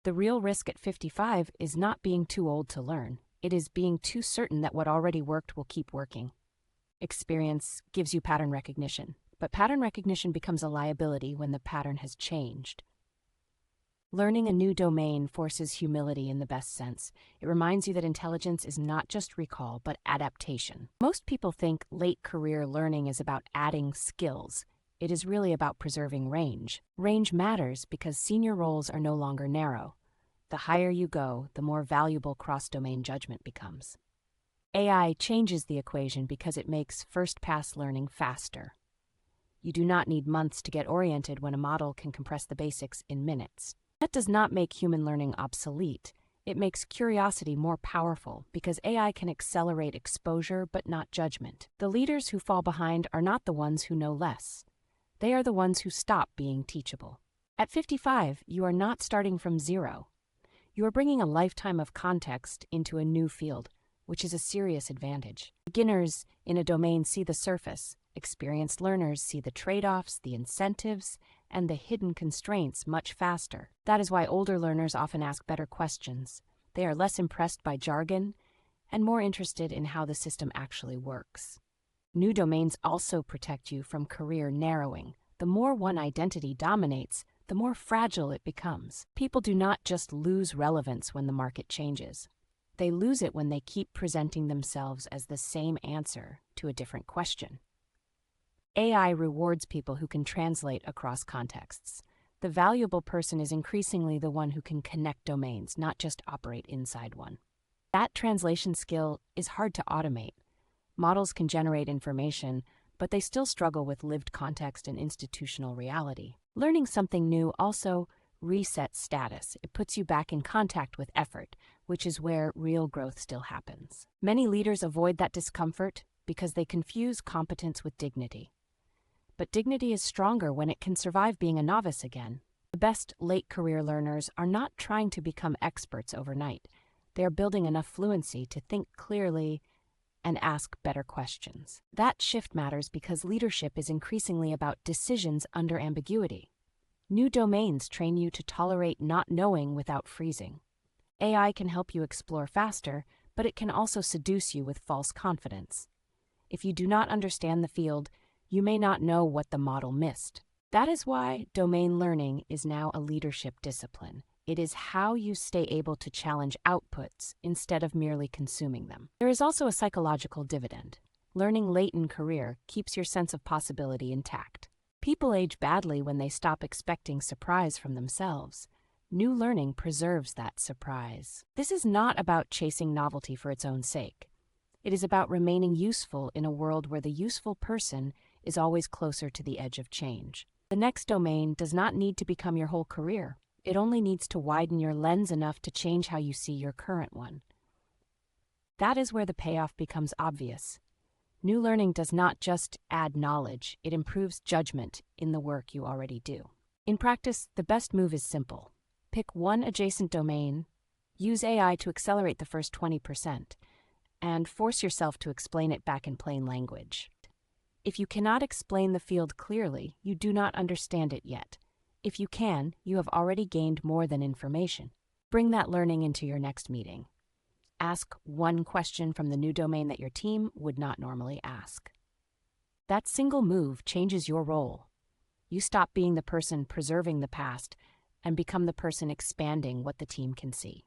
The real risk at 55 is not being too old to learn. It is being too certain that what already worked will keep working. Experience gives you pattern recognition, but pattern recognition becomes a liability when the pattern has changed. Learning a new domain forces humility in the best sense. It reminds you that intelligence is not just recall, but adaptation. Most people think late career learning is about adding skills. It is really about preserving range. Range matters because senior roles are no longer narrow. The higher you go, the more valuable cross-domain judgment becomes. AI changes the equation because it makes first-pass learning faster. You do not need months to get oriented when a model can compress the basics in minutes. That does not make human learning obsolete. It makes curiosity more powerful because AI can accelerate exposure but not judgment. The leaders who fall behind are not the ones who know less. They are the ones who stop being teachable. At 55, you are not starting from zero. You are bringing a lifetime of context into a new field, which is a serious advantage. Beginners in a domain see the surface. Experienced learners see the trade-offs, the incentives, and the hidden constraints much faster. That is why older learners often ask better questions. They are less impressed by jargon and more interested in how the system actually works. New domains also protect you from career narrowing. The more one identity dominates, the more fragile it becomes. People do not just lose relevance when the market changes. They lose it when they keep presenting themselves as the same answer to a different question. AI rewards people who can translate across contexts. The valuable person is increasingly the one who can connect domains, not just operate inside one. That translation skill is hard to automate. Models can generate information, but they still struggle with lived context and institutional reality. Learning something new also resets status. It puts you back in contact with effort, which is where real growth still happens. Many leaders avoid that discomfort because they confuse competence with dignity. But dignity is stronger when it can survive being a novice again. The best late career learners are not trying to become experts overnight. They are building enough fluency to think clearly and ask better questions. That shift matters because leadership is increasingly about decisions under ambiguity. New domains train you to tolerate not knowing without freezing. AI can help you explore faster, but it can also seduce you with false confidence. If you do not understand the field, you may not know what the model missed. That is why domain learning is now a leadership discipline. It is how you stay able to challenge outputs instead of merely consuming them. There is also a psychological dividend. Learning late in career keeps your sense of possibility intact. People age badly when they stop expecting surprise from themselves. New learning preserves that surprise. This is not about chasing novelty for its own sake. It is about remaining useful in a world where the useful person is always closer to the edge of change. The next domain does not need to become your whole career. It only needs to widen your lens enough to change how you see your current one. That is where the payoff becomes obvious. New learning does not just add knowledge, it improves judgment in the work you already do. In practice, the best move is simple. Pick one adjacent domain, use AI to accelerate the first 20%, and force yourself to explain it back in plain language. If you cannot explain the field clearly, you do not understand it yet. If you can, you have already gained more than information. Bring that learning into your next meeting. Ask one question from the new domain that your team would not normally ask. That single move changes your role. You stop being the person preserving the past and become the person expanding what the team can see.